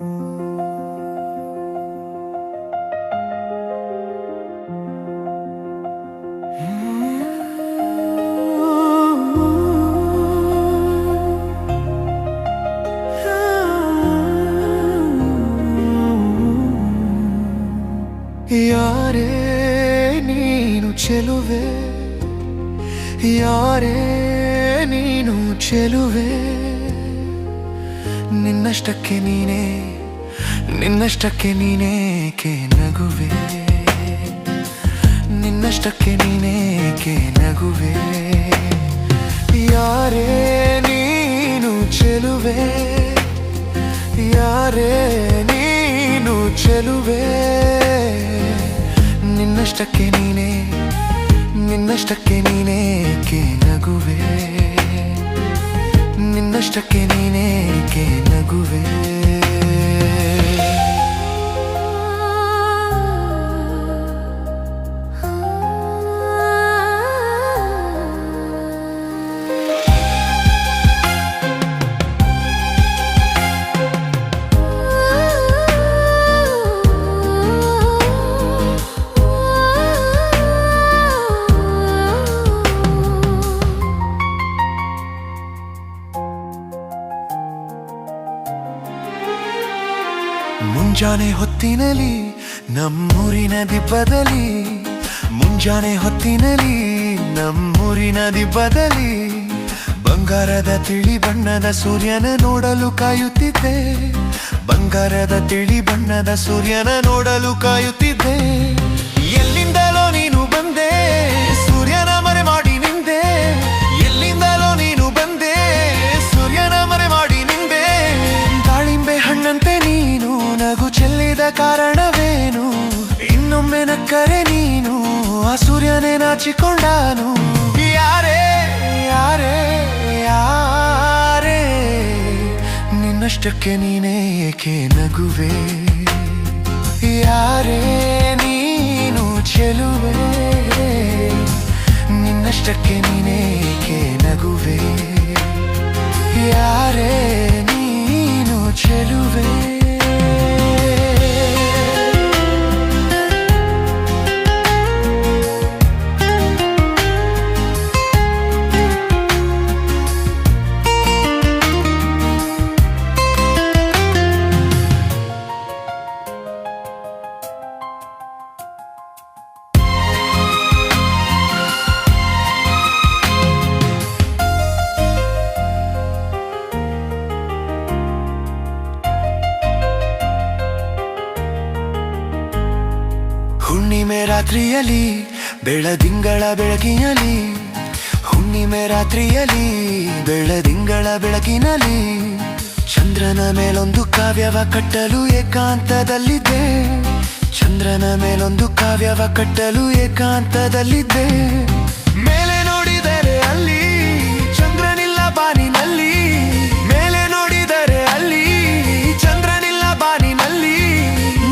ಯಾರೇ ನೀನು ಚೆಲುವೆ, ಯಾರೇ ನೀನು ಚೆಲುವೆ, ನಿನ್ನಷ್ಟಕ್ಕೆ ನೀನೇ, ನಿನ್ನಷ್ಟಕ್ಕೆ ನೀನೇಕೆ ನಗುವೆ, ನಿನ್ನಷ್ಟಕ್ಕೆ ನೀನೇಕೆ ನಗುವೆ. ಯಾರೇ ನೀನು ಚೆಲುವೆ, ಯಾರೇ ನೀನು ಚೆಲುವೆ, ನಿನ್ನಷ್ಟಕ್ಕೆ ನೀನೇ, ನಿನ್ನಷ್ಟಕ್ಕೆ ನೀನೇಕೆ ನಗುವೆ, ನಿನ್ನಷ್ಟಕ್ಕೆ ನೀನೇಕೆ ನಗುವೆ. ಮುಂಜಾನೆ ಹೊತ್ತಿನಲ್ಲಿ ನಮ್ಮೂರಿನ ದಿಬ್ಬದಲ್ಲಿ, ಮುಂಜಾನೆ ಹೊತ್ತಿನಲ್ಲಿ ನಮ್ಮೂರಿನ ದಿಬ್ಬದಲ್ಲಿ ಬಂಗಾರದ ತಿಳಿ ಬಣ್ಣದ ಸೂರ್ಯನ ನೋಡಲು ಕಾಯುತ್ತಿದ್ದೆ, ಬಂಗಾರದ ತಿಳಿ ಬಣ್ಣದ ಸೂರ್ಯನ ನೋಡಲು ಕಾಯುತ್ತಿದ್ದೆ. ಎಲ್ಲಿಂದಲೋ ನೀನು ಬಂದೆ, ಸೂರ್ಯನ ಮರೆ ಮಾಡಿ ನಿಂದೆ, ಎಲ್ಲಿಂದಲೋ ನೀನು ಬಂದೆ, ಸೂರ್ಯನ ಮರೆ ಮಾಡಿ ನಿಂದೆ. ದಾಳಿಂಬೆ ಹಣ್ಣಂತೆ ನೀನು ನಗು ಚೆಲ್ಲಿದ ಕಾರಣವೇನು, ಇನ್ನೊಮ್ಮೆ ನಕ್ಕರೆ ನೀನು ಆ ಸೂರ್ಯನೇ ನಾಚಿಕೊಂಡಾನು. ಯಾರೇ ಯಾರೇ ಯಾರೇ ನಿನ್ನಷ್ಟಕ್ಕೆ ನೀನೇ ಏಕೆ ನಗುವೆ, ಯಾರೇ ನೀನು ಚೆಲುವೆ, ನಿನ್ನಷ್ಟಕ್ಕೆ ನೀನೇ ಏಕೆ ನಗುವೆ, ಯಾರೇ ನೀನು ಚೆಲುವೆ. ಹುಣ್ಣಿಮೆ ರಾತ್ರಿಯಲ್ಲಿ ಬೆಳದಿಂಗಳ ಬೆಳಕಿನಲ್ಲಿ, ಹುಣ್ಣಿಮೆ ರಾತ್ರಿಯಲ್ಲಿ ಬೆಳದಿಂಗಳ ಬೆಳಕಿನಲ್ಲಿ ಚಂದ್ರನ ಮೇಲೊಂದು ಕಾವ್ಯವ ಕಟ್ಟಲು ಏಕಾಂತದಲ್ಲಿದ್ದೆ, ಚಂದ್ರನ ಮೇಲೊಂದು ಕಾವ್ಯವ ಕಟ್ಟಲು ಏಕಾಂತದಲ್ಲಿದ್ದೆ. ಮೇಲೆ ನೋಡಿದರೆ ಅಲ್ಲಿ ಚಂದ್ರನಿಲ್ಲ ಬಾನಿನಲ್ಲಿ, ಮೇಲೆ ನೋಡಿದರೆ ಅಲ್ಲಿ ಚಂದ್ರನಿಲ್ಲ ಬಾನಿನಲ್ಲಿ.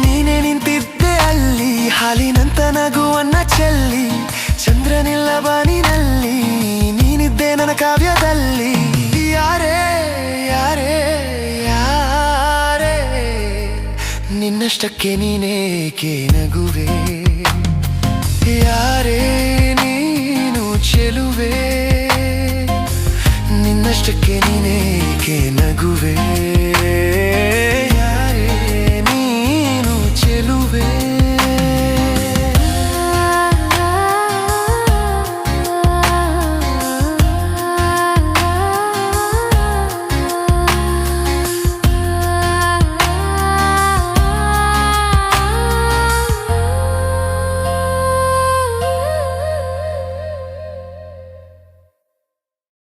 ನೀನೇ ನಿಂತಿದ್ದೆ ಅಲ್ಲಿ ಹಾಲಿನಂತ ನಗುವನ್ನ ಚೆಲ್ಲಿ, ಚಂದ್ರನಿಲ್ಲ ಬಾನಿನಲ್ಲಿ ನೀನಿದ್ದೆ ನನ್ನ ಕಾವ್ಯದಲ್ಲಿ. ಯಾರೇ ಯಾರೇ ಯಾರೇ ನಿನ್ನಷ್ಟಕ್ಕೆ ನೀನೇಕೆ ನಗುವೆ, ಯಾರೇ ನೀನು ಚೆಲುವೆ, ನಿನ್ನಷ್ಟಕ್ಕೆ ನೀನೇಕೆ ನಗುವೆ.